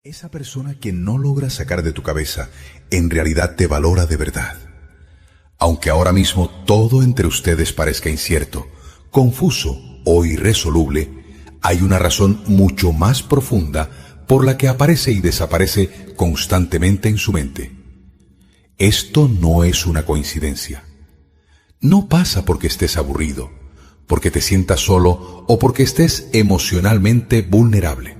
Esa persona que no logras sacar de tu cabeza, en realidad te valora de verdad. Aunque ahora mismo todo entre ustedes parezca incierto, confuso o irresoluble, hay una razón mucho más profunda por la que aparece y desaparece constantemente en su mente. Esto no es una coincidencia. No pasa porque estés aburrido, porque te sientas solo o porque estés emocionalmente vulnerable.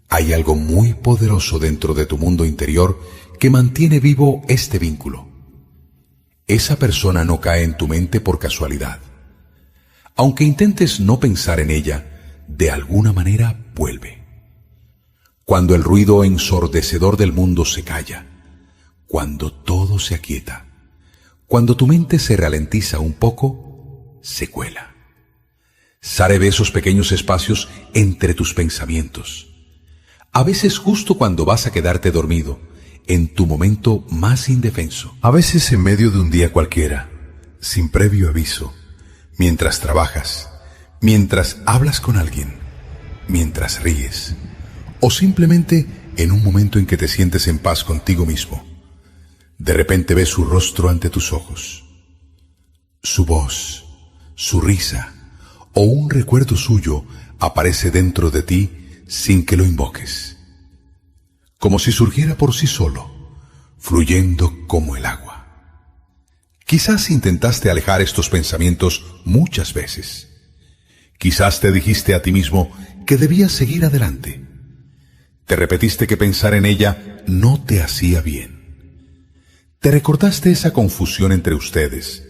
Hay algo muy poderoso dentro de tu mundo interior que mantiene vivo este vínculo. Esa persona no cae en tu mente por casualidad. Aunque intentes no pensar en ella, de alguna manera vuelve. Cuando el ruido ensordecedor del mundo se calla, cuando todo se aquieta, cuando tu mente se ralentiza un poco, se cuela. Sale de esos pequeños espacios entre tus pensamientos. A veces justo cuando vas a quedarte dormido, en tu momento más indefenso. A veces en medio de un día cualquiera, sin previo aviso, mientras trabajas, mientras hablas con alguien, mientras ríes, o simplemente en un momento en que te sientes en paz contigo mismo. De repente ves su rostro ante tus ojos, su voz, su risa, o un recuerdo suyo aparece dentro de ti sin que lo invoques, como si surgiera por sí solo, fluyendo como el agua. Quizás intentaste alejar estos pensamientos muchas veces. Quizás te dijiste a ti mismo que debías seguir adelante. Te repetiste que pensar en ella no te hacía bien. Te recordaste esa confusión entre ustedes,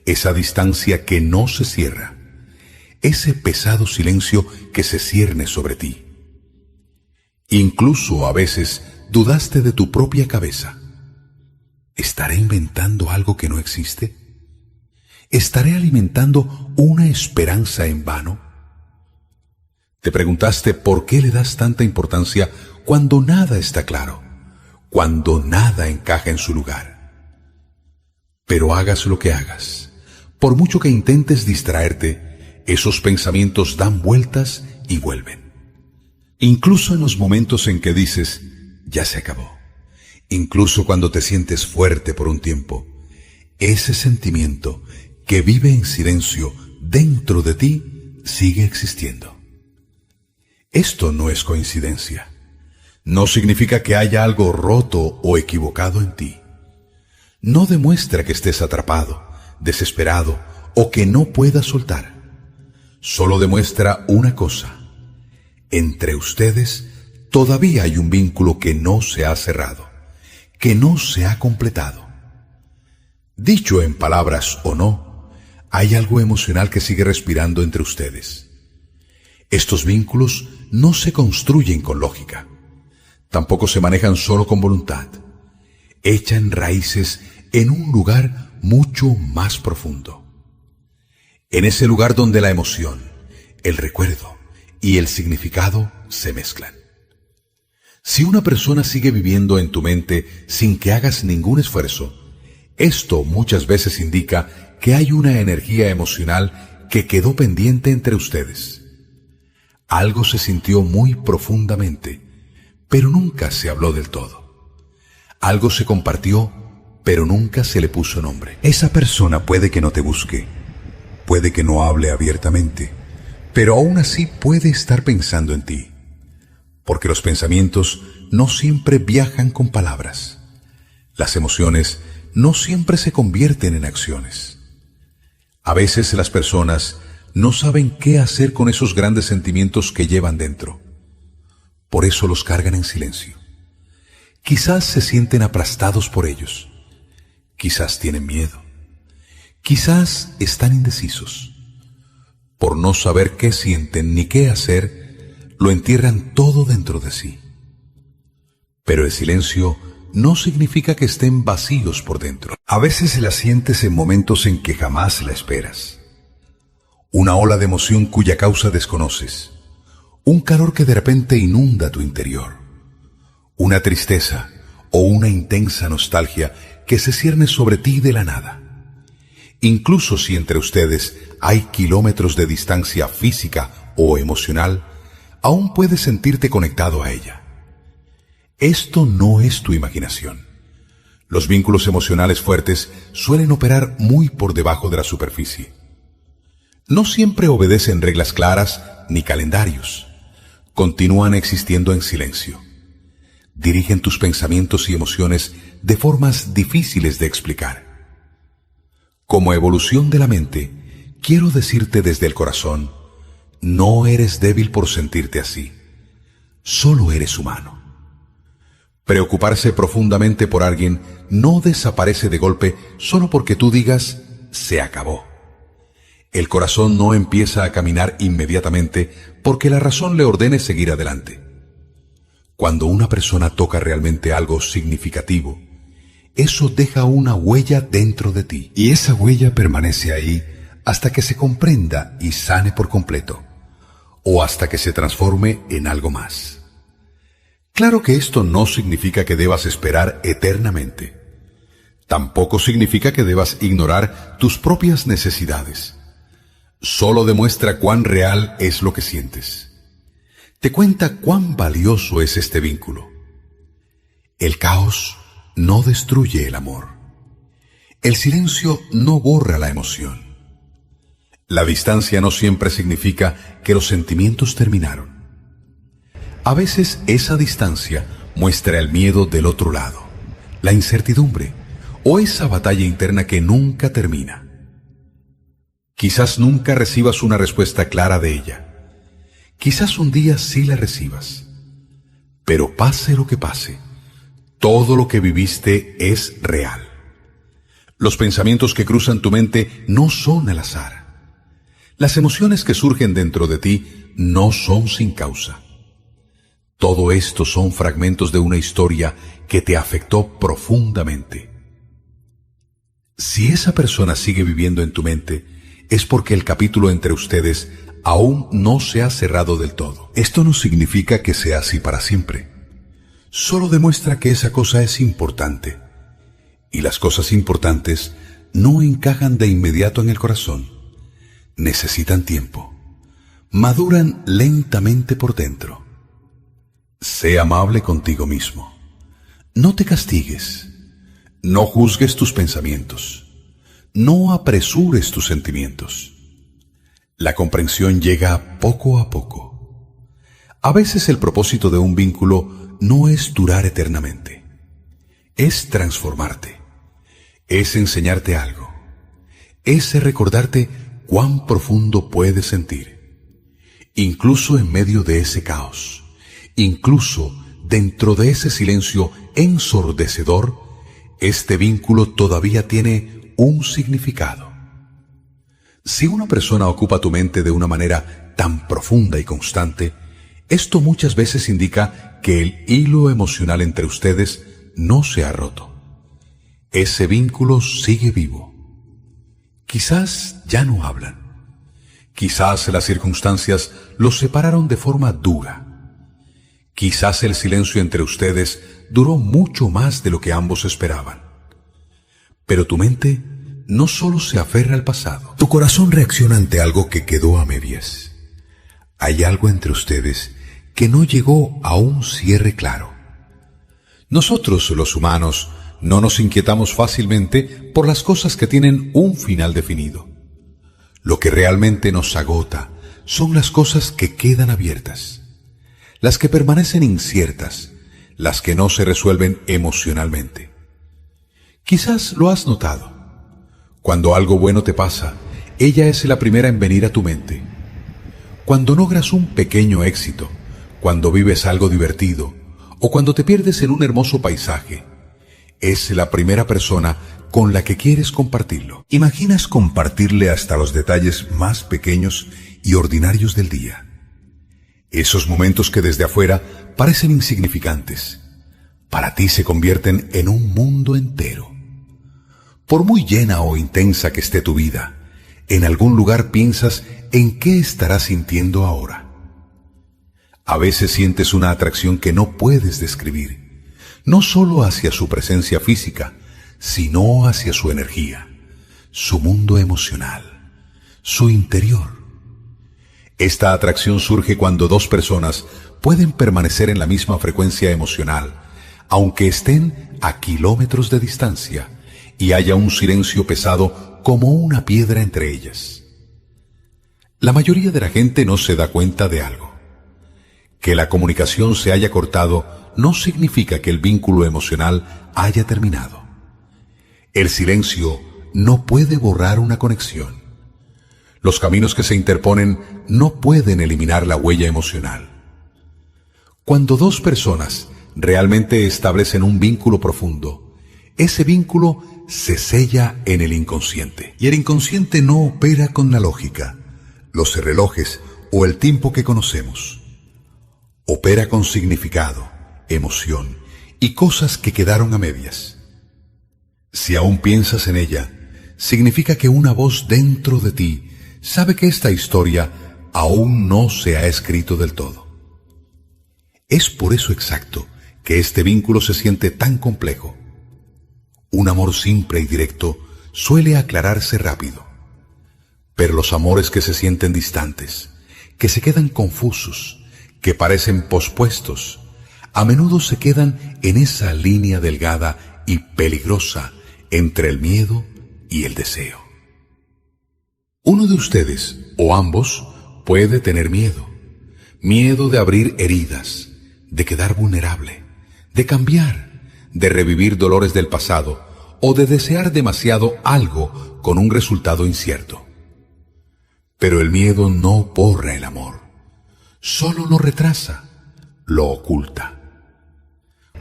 esa distancia que no se cierra, ese pesado silencio que se cierne sobre ti. Incluso a veces dudaste de tu propia cabeza. ¿Estaré inventando algo que no existe? ¿Estaré alimentando una esperanza en vano? Te preguntaste por qué le das tanta importancia cuando nada está claro, cuando nada encaja en su lugar. Pero hagas lo que hagas, por mucho que intentes distraerte, esos pensamientos dan vueltas y vuelven. Incluso en los momentos en que dices, ya se acabó. Incluso cuando te sientes fuerte por un tiempo, ese sentimiento que vive en silencio dentro de ti sigue existiendo. Esto no es coincidencia. No significa que haya algo roto o equivocado en ti. No demuestra que estés atrapado, desesperado o que no puedas soltar. Solo demuestra una cosa. Entre ustedes todavía hay un vínculo que no se ha cerrado, que no se ha completado. Dicho en palabras o no, hay algo emocional que sigue respirando entre ustedes. Estos vínculos no se construyen con lógica, tampoco se manejan solo con voluntad. Echan raíces en un lugar mucho más profundo. En ese lugar donde la emoción, el recuerdo y el significado se mezclan. Si una persona sigue viviendo en tu mente sin que hagas ningún esfuerzo, esto muchas veces indica que hay una energía emocional que quedó pendiente entre ustedes. Algo se sintió muy profundamente, pero nunca se habló del todo. Algo se compartió, pero nunca se le puso nombre. Esa persona puede que no te busque, puede que no hable abiertamente, pero aún así puede estar pensando en ti, porque los pensamientos no siempre viajan con palabras. Las emociones no siempre se convierten en acciones. A veces las personas no saben qué hacer con esos grandes sentimientos que llevan dentro. Por eso los cargan en silencio. Quizás se sienten aplastados por ellos. Quizás tienen miedo. Quizás están indecisos. Por no saber qué sienten ni qué hacer, lo entierran todo dentro de sí. Pero el silencio no significa que estén vacíos por dentro. A veces la sientes en momentos en que jamás la esperas. Una ola de emoción cuya causa desconoces. Un calor que de repente inunda tu interior. Una tristeza o una intensa nostalgia que se cierne sobre ti de la nada. Incluso si entre ustedes hay kilómetros de distancia física o emocional, aún puedes sentirte conectado a ella. Esto no es tu imaginación. Los vínculos emocionales fuertes suelen operar muy por debajo de la superficie. No siempre obedecen reglas claras ni calendarios. Continúan existiendo en silencio. Dirigen tus pensamientos y emociones de formas difíciles de explicar. Como evolución de la mente, quiero decirte desde el corazón, no eres débil por sentirte así. Solo eres humano. Preocuparse profundamente por alguien no desaparece de golpe solo porque tú digas, se acabó. El corazón no empieza a caminar inmediatamente porque la razón le ordene seguir adelante. Cuando una persona toca realmente algo significativo, eso deja una huella dentro de ti. Y esa huella permanece ahí hasta que se comprenda y sane por completo, o hasta que se transforme en algo más. Claro que esto no significa que debas esperar eternamente. Tampoco significa que debas ignorar tus propias necesidades. Solo demuestra cuán real es lo que sientes. Te cuenta cuán valioso es este vínculo. El caos no destruye el amor. El silencio no borra la emoción. La distancia no siempre significa que los sentimientos terminaron. A veces esa distancia muestra el miedo del otro lado, la incertidumbre o esa batalla interna que nunca termina. Quizás nunca recibas una respuesta clara de ella. Quizás un día sí la recibas. Pero pase lo que pase, todo lo que viviste es real. Los pensamientos que cruzan tu mente no son al azar. Las emociones que surgen dentro de ti no son sin causa. Todo esto son fragmentos de una historia que te afectó profundamente. Si esa persona sigue viviendo en tu mente, es porque el capítulo entre ustedes aún no se ha cerrado del todo. Esto no significa que sea así para siempre. Solo demuestra que esa cosa es importante. Y las cosas importantes no encajan de inmediato en el corazón. Necesitan tiempo. Maduran lentamente por dentro. Sé amable contigo mismo. No te castigues. No juzgues tus pensamientos. No apresures tus sentimientos. La comprensión llega poco a poco. A veces el propósito de un vínculo no es durar eternamente. Es transformarte. Es enseñarte algo. Es recordarte cuán profundo puedes sentir. Incluso en medio de ese caos. Incluso dentro de ese silencio ensordecedor, este vínculo todavía tiene un significado. Si una persona ocupa tu mente de una manera tan profunda y constante, esto muchas veces indica que el hilo emocional entre ustedes no se ha roto. Ese vínculo sigue vivo. Quizás ya no hablan. Quizás las circunstancias los separaron de forma dura. Quizás el silencio entre ustedes duró mucho más de lo que ambos esperaban. Pero tu mente no solo se aferra al pasado. Tu corazón reacciona ante algo que quedó a medias. Hay algo entre ustedes que no llegó a un cierre claro. Nosotros, los humanos, no nos inquietamos fácilmente por las cosas que tienen un final definido. Lo que realmente nos agota son las cosas que quedan abiertas. Las que permanecen inciertas, las que no se resuelven emocionalmente. Quizás lo has notado. Cuando algo bueno te pasa, ella es la primera en venir a tu mente. Cuando logras un pequeño éxito, cuando vives algo divertido, o cuando te pierdes en un hermoso paisaje, es la primera persona con la que quieres compartirlo. ¿Imaginas compartirle hasta los detalles más pequeños y ordinarios del día? Esos momentos que desde afuera parecen insignificantes, para ti se convierten en un mundo entero. Por muy llena o intensa que esté tu vida, en algún lugar piensas en qué estarás sintiendo ahora. A veces sientes una atracción que no puedes describir, no solo hacia su presencia física, sino hacia su energía, su mundo emocional, su interior. Esta atracción surge cuando dos personas pueden permanecer en la misma frecuencia emocional aunque estén a kilómetros de distancia y haya un silencio pesado como una piedra entre ellas. La mayoría de la gente no se da cuenta de algo. Que la comunicación se haya cortado no significa que el vínculo emocional haya terminado. El silencio no puede borrar una conexión. Los caminos que se interponen no pueden eliminar la huella emocional. Cuando dos personas realmente establecen un vínculo profundo, ese vínculo se sella en el inconsciente. Y el inconsciente no opera con la lógica, los relojes o el tiempo que conocemos. Opera con significado, emoción y cosas que quedaron a medias. Si aún piensas en ella, significa que una voz dentro de ti sabe que esta historia aún no se ha escrito del todo. Es por eso exacto que este vínculo se siente tan complejo. Un amor simple y directo suele aclararse rápido, pero los amores que se sienten distantes, que se quedan confusos, que parecen pospuestos, a menudo se quedan en esa línea delgada y peligrosa entre el miedo y el deseo. Uno de ustedes, o ambos, puede tener miedo. Miedo de abrir heridas, de quedar vulnerable, de cambiar, de revivir dolores del pasado o de desear demasiado algo con un resultado incierto. Pero el miedo no borra el amor, solo lo retrasa, lo oculta.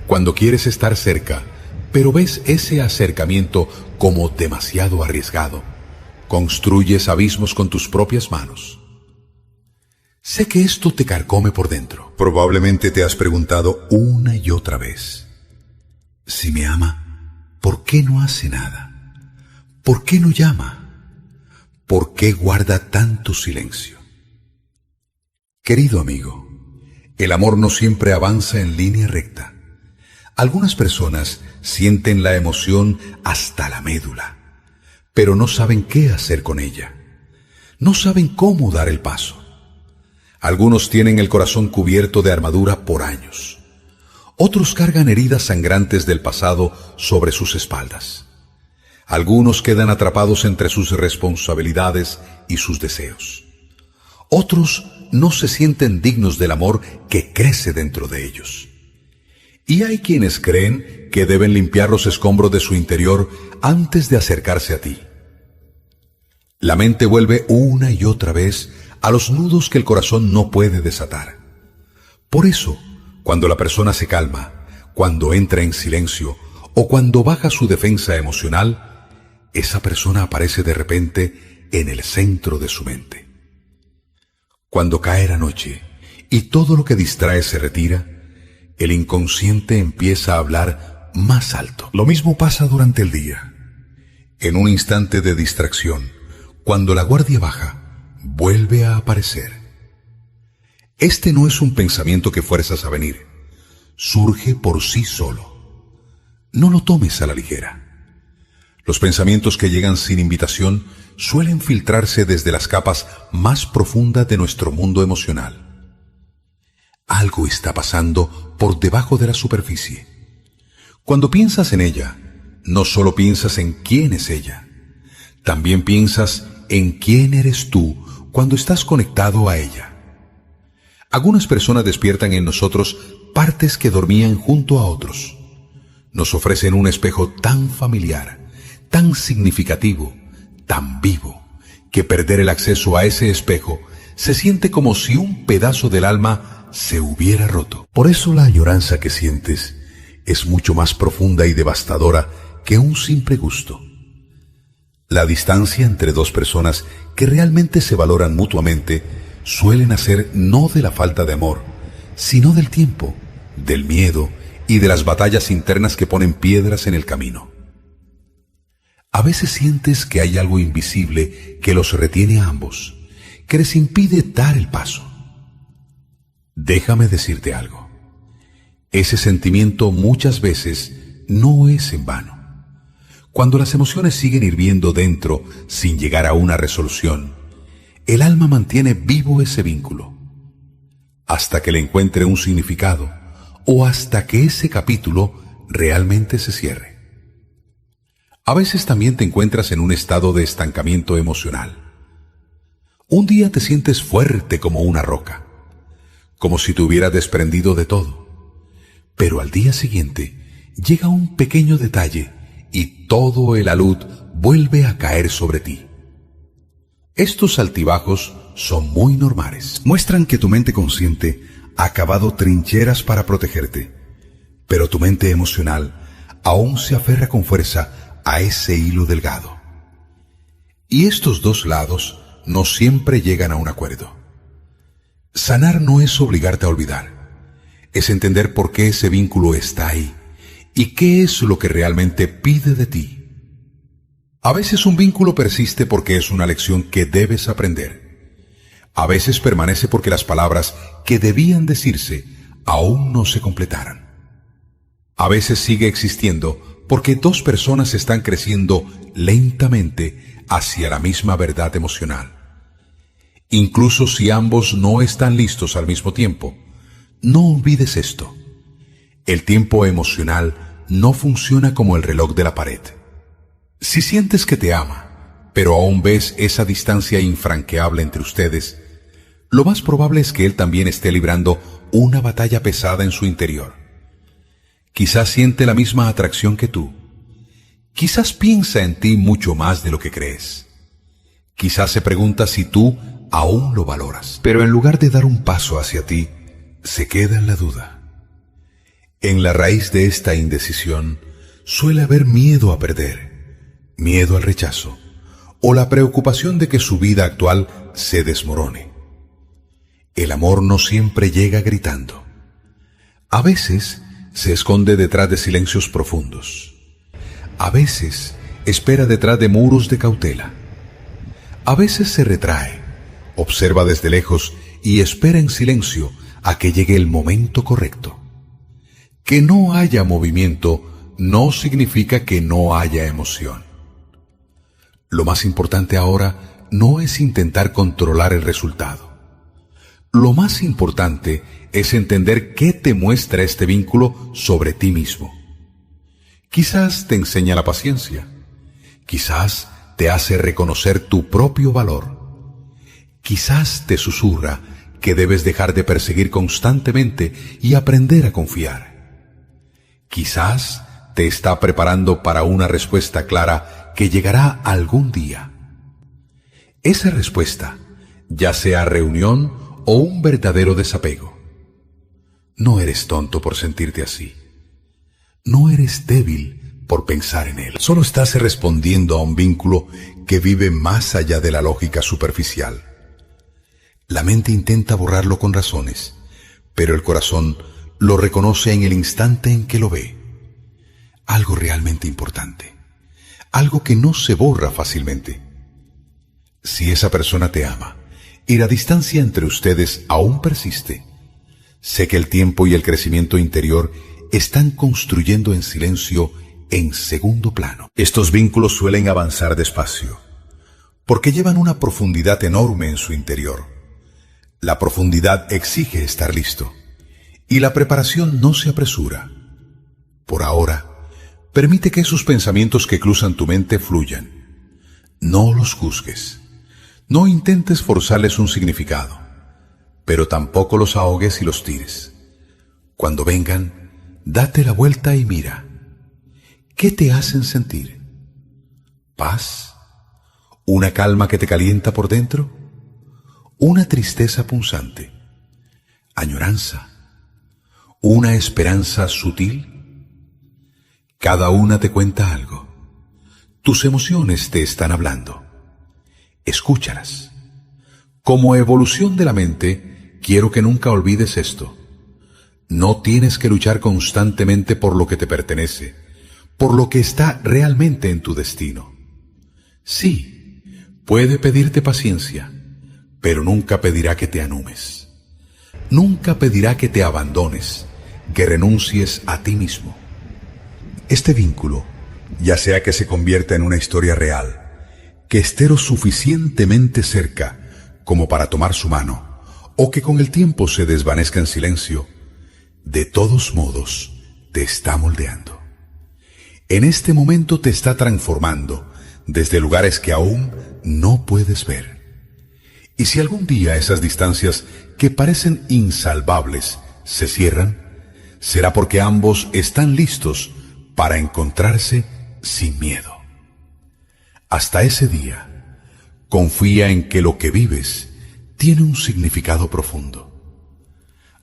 Cuando quieres estar cerca, pero ves ese acercamiento como demasiado arriesgado, construyes abismos con tus propias manos. Sé que esto te carcome por dentro. Probablemente te has preguntado una y otra vez: si me ama, ¿por qué no hace nada? ¿Por qué no llama? ¿Por qué guarda tanto silencio? Querido amigo, el amor no siempre avanza en línea recta. Algunas personas sienten la emoción hasta la médula, pero no saben qué hacer con ella. No saben cómo dar el paso. Algunos tienen el corazón cubierto de armadura por años. Otros cargan heridas sangrantes del pasado sobre sus espaldas. Algunos quedan atrapados entre sus responsabilidades y sus deseos. Otros no se sienten dignos del amor que crece dentro de ellos. Y hay quienes creen que deben limpiar los escombros de su interior antes de acercarse a ti. La mente vuelve una y otra vez a los nudos que el corazón no puede desatar. Por eso, cuando la persona se calma, cuando entra en silencio o cuando baja su defensa emocional, esa persona aparece de repente en el centro de su mente. Cuando cae la noche y todo lo que distrae se retira, el inconsciente empieza a hablar más alto. Lo mismo pasa durante el día. En un instante de distracción, cuando la guardia baja, vuelve a aparecer. Este no es un pensamiento que fuerzas a venir. Surge por sí solo. No lo tomes a la ligera. Los pensamientos que llegan sin invitación suelen filtrarse desde las capas más profundas de nuestro mundo emocional. Algo está pasando por debajo de la superficie. Cuando piensas en ella, no solo piensas en quién es ella, también piensas en quién eres tú cuando estás conectado a ella. Algunas personas despiertan en nosotros partes que dormían junto a otros. Nos ofrecen un espejo tan familiar, tan significativo, tan vivo, que perder el acceso a ese espejo se siente como si un pedazo del alma se hubiera roto. Por eso la añoranza que sientes es mucho más profunda y devastadora que un simple gusto. La distancia entre dos personas que realmente se valoran mutuamente suele nacer no de la falta de amor, sino del tiempo, del miedo y de las batallas internas que ponen piedras en el camino. A veces sientes que hay algo invisible que los retiene a ambos, que les impide dar el paso. Déjame decirte algo. Ese sentimiento muchas veces no es en vano. Cuando las emociones siguen hirviendo dentro sin llegar a una resolución, el alma mantiene vivo ese vínculo, hasta que le encuentre un significado o hasta que ese capítulo realmente se cierre. A veces también te encuentras en un estado de estancamiento emocional. Un día te sientes fuerte como una roca, como si te hubieras desprendido de todo. Pero al día siguiente llega un pequeño detalle y todo el alud vuelve a caer sobre ti. Estos altibajos son muy normales. Muestran que tu mente consciente ha cavado trincheras para protegerte, pero tu mente emocional aún se aferra con fuerza a ese hilo delgado. Y estos dos lados no siempre llegan a un acuerdo. Sanar no es obligarte a olvidar, es entender por qué ese vínculo está ahí y qué es lo que realmente pide de ti. A veces un vínculo persiste porque es una lección que debes aprender. A veces permanece porque las palabras que debían decirse aún no se completaran. A veces sigue existiendo porque dos personas están creciendo lentamente hacia la misma verdad emocional. Incluso si ambos no están listos al mismo tiempo, no olvides esto. El tiempo emocional no funciona como el reloj de la pared. Si sientes que te ama, pero aún ves esa distancia infranqueable entre ustedes, lo más probable es que él también esté librando una batalla pesada en su interior. Quizás siente la misma atracción que tú. Quizás piensa en ti mucho más de lo que crees. Quizás se pregunta si tú aún lo valoras. Pero en lugar de dar un paso hacia ti, se queda en la duda. En la raíz de esta indecisión suele haber miedo a perder, miedo al rechazo, o la preocupación de que su vida actual se desmorone. El amor no siempre llega gritando. A veces se esconde detrás de silencios profundos. A veces espera detrás de muros de cautela. A veces se retrae, observa desde lejos y espera en silencio a que llegue el momento correcto. Que no haya movimiento no significa que no haya emoción. Lo más importante ahora no es intentar controlar el resultado. Lo más importante es entender qué te muestra este vínculo sobre ti mismo. Quizás te enseña la paciencia. Quizás te hace reconocer tu propio valor. Quizás te susurra que debes dejar de perseguir constantemente y aprender a confiar. Quizás te está preparando para una respuesta clara que llegará algún día. Esa respuesta, ya sea reunión o un verdadero desapego. No eres tonto por sentirte así. No eres débil por pensar en él. Solo estás respondiendo a un vínculo que vive más allá de la lógica superficial. La mente intenta borrarlo con razones, pero el corazón lo reconoce en el instante en que lo ve. Algo realmente importante. Algo que no se borra fácilmente. Si esa persona te ama y la distancia entre ustedes aún persiste, sé que el tiempo y el crecimiento interior están construyendo en silencio en segundo plano. Estos vínculos suelen avanzar despacio, porque llevan una profundidad enorme en su interior. La profundidad exige estar listo, y la preparación no se apresura. Por ahora, permite que esos pensamientos que cruzan tu mente fluyan. No los juzgues. No intentes forzarles un significado, pero tampoco los ahogues y los tires. Cuando vengan, date la vuelta y mira. ¿Qué te hacen sentir? ¿Paz? ¿Una calma que te calienta por dentro? ¿Una tristeza punzante? ¿Añoranza? ¿Una esperanza sutil? Cada una te cuenta algo. Tus emociones te están hablando. Escúchalas. Como evolución de la mente, quiero que nunca olvides esto. No tienes que luchar constantemente por lo que te pertenece, por lo que está realmente en tu destino. Sí, puede pedirte paciencia, pero nunca pedirá que te anumes. Nunca pedirá que te abandones, que renuncies a ti mismo. Este vínculo, ya sea que se convierta en una historia real, que esté lo suficientemente cerca como para tomar su mano, o que con el tiempo se desvanezca en silencio, de todos modos, te está moldeando. En este momento te está transformando desde lugares que aún no puedes ver. Y si algún día esas distancias que parecen insalvables se cierran, será porque ambos están listos para encontrarse sin miedo. Hasta ese día, confía en que lo que vives tiene un significado profundo.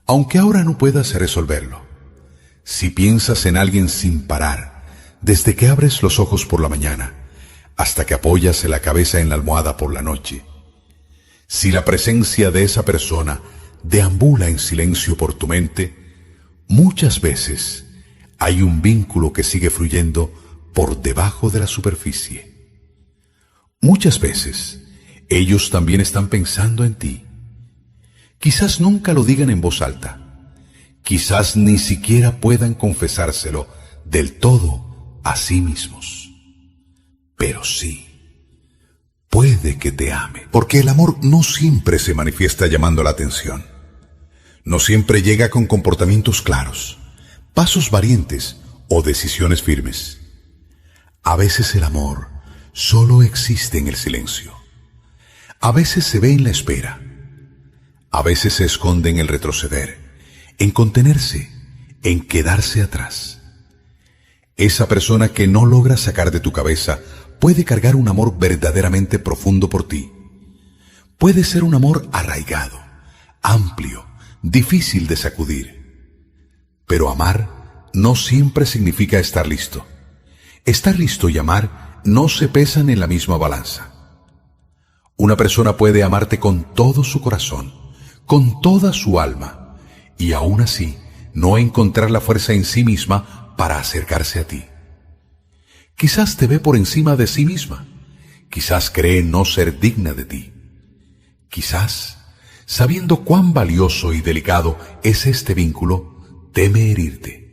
Aunque ahora no puedas resolverlo, si piensas en alguien sin parar, desde que abres los ojos por la mañana hasta que apoyas la cabeza en la almohada por la noche, si la presencia de esa persona deambula en silencio por tu mente, muchas veces hay un vínculo que sigue fluyendo por debajo de la superficie. Muchas veces ellos también están pensando en ti. Quizás nunca lo digan en voz alta. Quizás ni siquiera puedan confesárselo del todo a sí mismos. Pero sí, puede que te ame, porque el amor no siempre se manifiesta llamando la atención. No siempre llega con comportamientos claros, pasos valientes o decisiones firmes. A veces el amor solo existe en el silencio. A veces se ve en la espera. A veces se esconde en el retroceder, en contenerse, en quedarse atrás. Esa persona que no logras sacar de tu cabeza puede cargar un amor verdaderamente profundo por ti. Puede ser un amor arraigado, amplio, difícil de sacudir. Pero amar no siempre significa estar listo. Estar listo y amar no se pesan en la misma balanza. Una persona puede amarte con todo su corazón, con toda su alma, y aún así no encontrar la fuerza en sí misma para acercarse a ti. Quizás te ve por encima de sí misma, quizás cree no ser digna de ti. Quizás, sabiendo cuán valioso y delicado es este vínculo, teme herirte.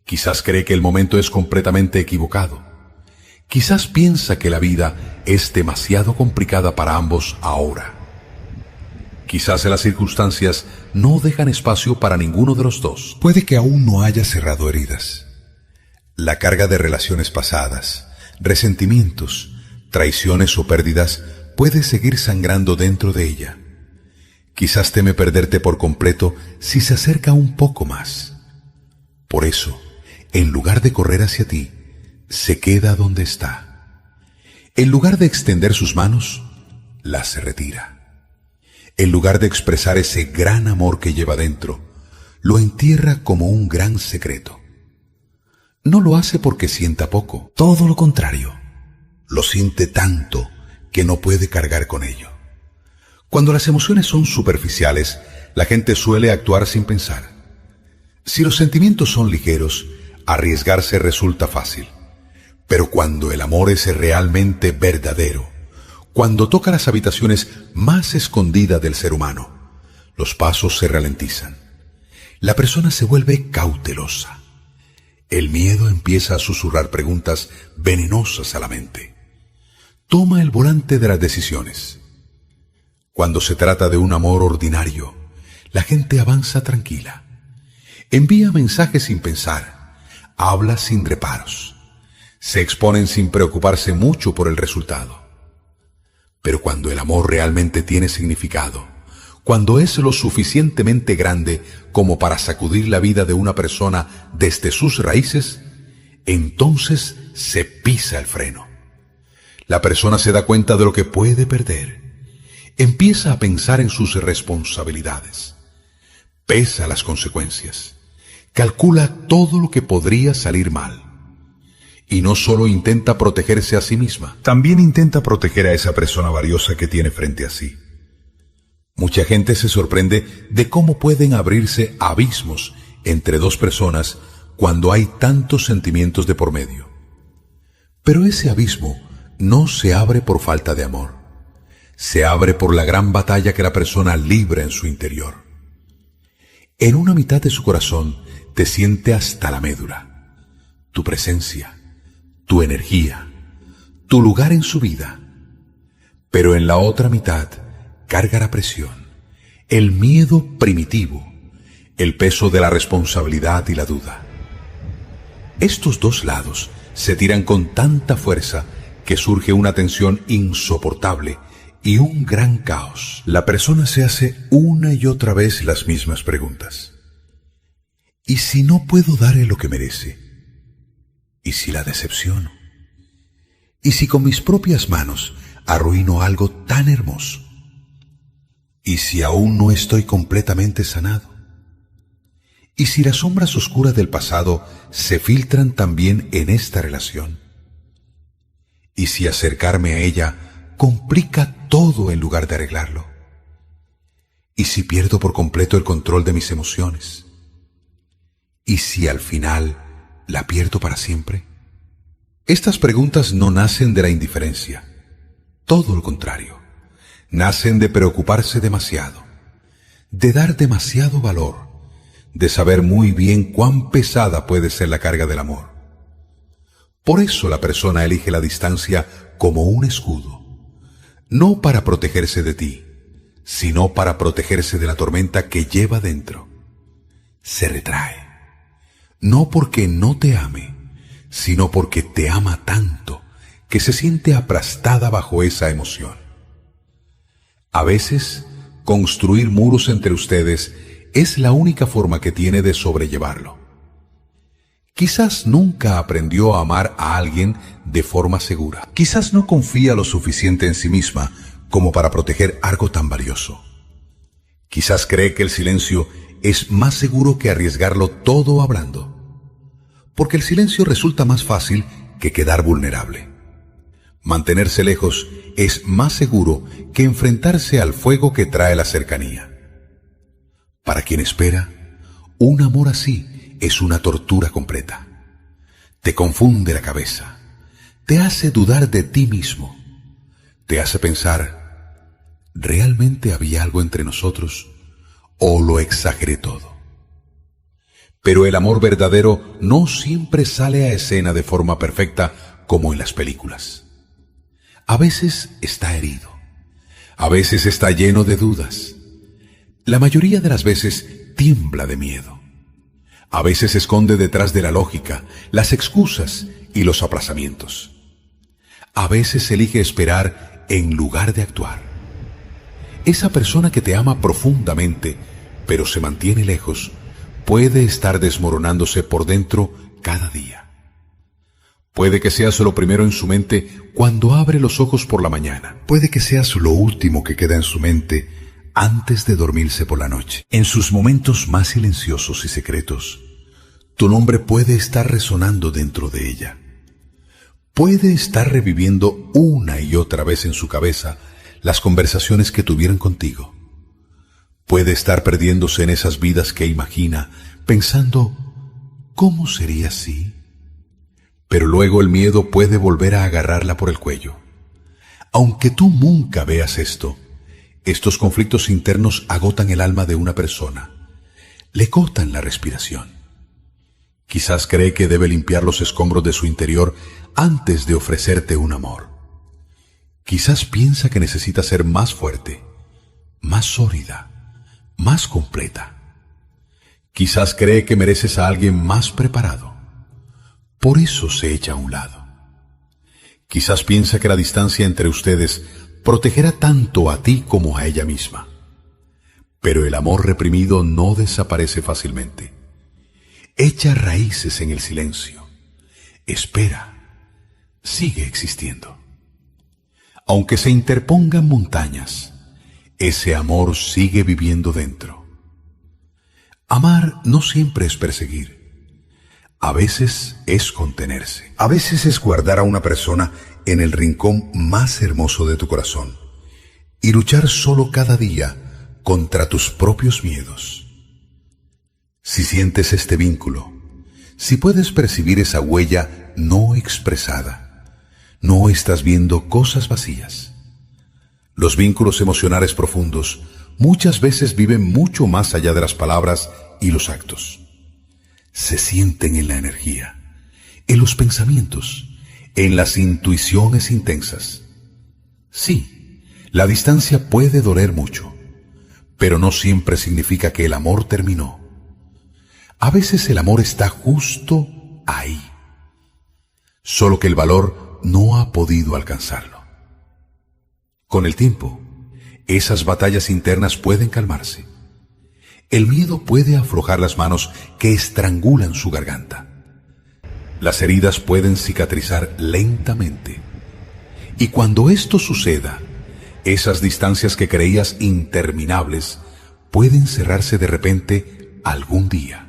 Quizás cree que el momento es completamente equivocado. Quizás piensa que la vida es demasiado complicada para ambos ahora. Quizás las circunstancias no dejan espacio para ninguno de los dos. Puede que aún no haya cerrado heridas. La carga de relaciones pasadas, resentimientos, traiciones o pérdidas puede seguir sangrando dentro de ella. Quizás teme perderte por completo si se acerca un poco más. Por eso, en lugar de correr hacia ti, se queda donde está. En lugar de extender sus manos, las retira. En lugar de expresar ese gran amor que lleva dentro, lo entierra como un gran secreto. No lo hace porque sienta poco, todo lo contrario. Lo siente tanto que no puede cargar con ello. Cuando las emociones son superficiales, la gente suele actuar sin pensar. Si los sentimientos son ligeros, arriesgarse resulta fácil. Pero cuando el amor es realmente verdadero, cuando toca las habitaciones más escondidas del ser humano, los pasos se ralentizan. La persona se vuelve cautelosa. El miedo empieza a susurrar preguntas venenosas a la mente. Toma el volante de las decisiones. Cuando se trata de un amor ordinario, la gente avanza tranquila. Envía mensajes sin pensar, habla sin reparos. Se exponen sin preocuparse mucho por el resultado. Pero cuando el amor realmente tiene significado, cuando es lo suficientemente grande como para sacudir la vida de una persona desde sus raíces, entonces se pisa el freno. La persona se da cuenta de lo que puede perder. Empieza a pensar en sus responsabilidades. Pesa las consecuencias. Calcula todo lo que podría salir mal. Y no solo intenta protegerse a sí misma, también intenta proteger a esa persona valiosa que tiene frente a sí. Mucha gente se sorprende de cómo pueden abrirse abismos entre dos personas cuando hay tantos sentimientos de por medio. Pero ese abismo no se abre por falta de amor. Se abre por la gran batalla que la persona libra en su interior. En una mitad de su corazón te siente hasta la médula. Tu presencia, tu energía, tu lugar en su vida. Pero en la otra mitad carga la presión, el miedo primitivo, el peso de la responsabilidad y la duda. Estos dos lados se tiran con tanta fuerza que surge una tensión insoportable y un gran caos. La persona se hace una y otra vez las mismas preguntas. ¿Y si no puedo darle lo que merece? ¿Y si la decepciono? ¿Y si con mis propias manos arruino algo tan hermoso? ¿Y si aún no estoy completamente sanado? ¿Y si las sombras oscuras del pasado se filtran también en esta relación? ¿Y si acercarme a ella complica todo en lugar de arreglarlo? ¿Y si pierdo por completo el control de mis emociones? ¿Y si al final la pierdo para siempre? Estas preguntas no nacen de la indiferencia, todo lo contrario, nacen de preocuparse demasiado, de dar demasiado valor, de saber muy bien cuán pesada puede ser la carga del amor. Por eso la persona elige la distancia como un escudo, no para protegerse de ti, sino para protegerse de la tormenta que lleva dentro. Se retrae, no porque no te ame, sino porque te ama tanto que se siente aplastada bajo esa emoción. A veces, construir muros entre ustedes es la única forma que tiene de sobrellevarlo. Quizás nunca aprendió a amar a alguien de forma segura. Quizás no confía lo suficiente en sí misma como para proteger algo tan valioso. Quizás cree que el silencio es más seguro que arriesgarlo todo hablando, porque el silencio resulta más fácil que quedar vulnerable. Mantenerse lejos es más seguro que enfrentarse al fuego que trae la cercanía. Para quien espera, un amor así es una tortura completa. Te confunde la cabeza, te hace dudar de ti mismo, te hace pensar, ¿realmente había algo entre nosotros o lo exageré todo? Pero el amor verdadero no siempre sale a escena de forma perfecta como en las películas. A veces está herido, a veces está lleno de dudas. La mayoría de las veces tiembla de miedo. A veces se esconde detrás de la lógica, las excusas y los aplazamientos. A veces elige esperar en lugar de actuar. Esa persona que te ama profundamente, pero se mantiene lejos, puede estar desmoronándose por dentro cada día. Puede que seas lo primero en su mente cuando abre los ojos por la mañana. Puede que seas lo último que queda en su mente antes de dormirse por la noche. En sus momentos más silenciosos y secretos, tu nombre puede estar resonando dentro de ella. Puede estar reviviendo una y otra vez en su cabeza las conversaciones que tuvieron contigo. Puede estar perdiéndose en esas vidas que imagina, pensando, ¿cómo sería así? Pero luego el miedo puede volver a agarrarla por el cuello. Aunque tú nunca veas esto, estos conflictos internos agotan el alma de una persona, le cortan la respiración. Quizás cree que debe limpiar los escombros de su interior antes de ofrecerte un amor. Quizás piensa que necesita ser más fuerte, más sólida, más completa. Quizás cree que mereces a alguien más preparado. Por eso se echa a un lado. Quizás piensa que la distancia entre ustedes protegerá tanto a ti como a ella misma. Pero el amor reprimido no desaparece fácilmente. Echa raíces en el silencio. Espera. Sigue existiendo. Aunque se interpongan montañas, ese amor sigue viviendo dentro. Amar no siempre es perseguir. A veces es contenerse. A veces es guardar a una persona en el rincón más hermoso de tu corazón y luchar solo cada día contra tus propios miedos. Si sientes este vínculo, si puedes percibir esa huella no expresada, no estás viendo cosas vacías. Los vínculos emocionales profundos muchas veces viven mucho más allá de las palabras y los actos. Se sienten en la energía, en los pensamientos, en las intuiciones intensas. Sí, la distancia puede doler mucho, pero no siempre significa que el amor terminó. A veces el amor está justo ahí, solo que el valor no ha podido alcanzarlo. Con el tiempo, esas batallas internas pueden calmarse. El miedo puede aflojar las manos que estrangulan su garganta. Las heridas pueden cicatrizar lentamente. Y cuando esto suceda, esas distancias que creías interminables pueden cerrarse de repente algún día.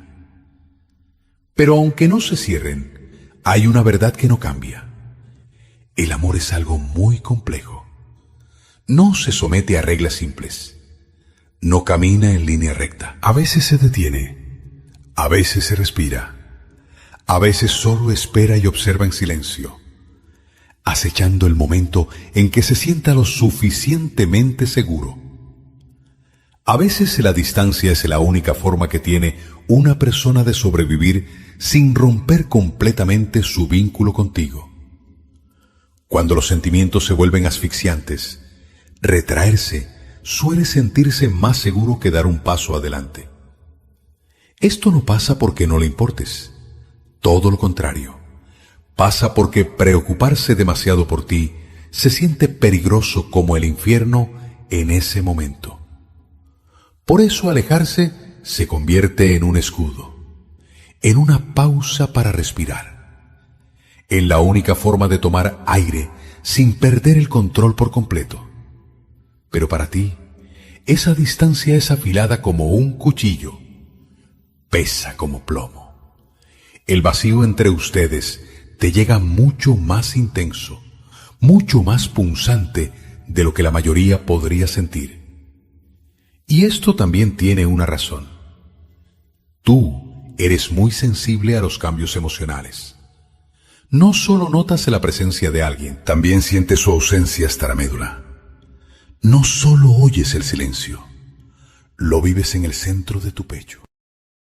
Pero aunque no se cierren, hay una verdad que no cambia. El amor es algo muy complejo. No se somete a reglas simples. No camina en línea recta. A veces se detiene. A veces se respira. A veces solo espera y observa en silencio, acechando el momento en que se sienta lo suficientemente seguro. A veces la distancia es la única forma que tiene una persona de sobrevivir sin romper completamente su vínculo contigo. Cuando los sentimientos se vuelven asfixiantes, retraerse suele sentirse más seguro que dar un paso adelante. Esto no pasa porque no le importes. Todo lo contrario. Pasa porque preocuparse demasiado por ti se siente peligroso como el infierno en ese momento. Por eso alejarse se convierte en un escudo, en una pausa para respirar, en la única forma de tomar aire sin perder el control por completo. Pero para ti, esa distancia es afilada como un cuchillo, pesa como plomo. El vacío entre ustedes te llega mucho más intenso, mucho más punzante de lo que la mayoría podría sentir. Y esto también tiene una razón. Tú eres muy sensible a los cambios emocionales. No solo notas la presencia de alguien, también sientes su ausencia hasta la médula. No solo oyes el silencio, lo vives en el centro de tu pecho.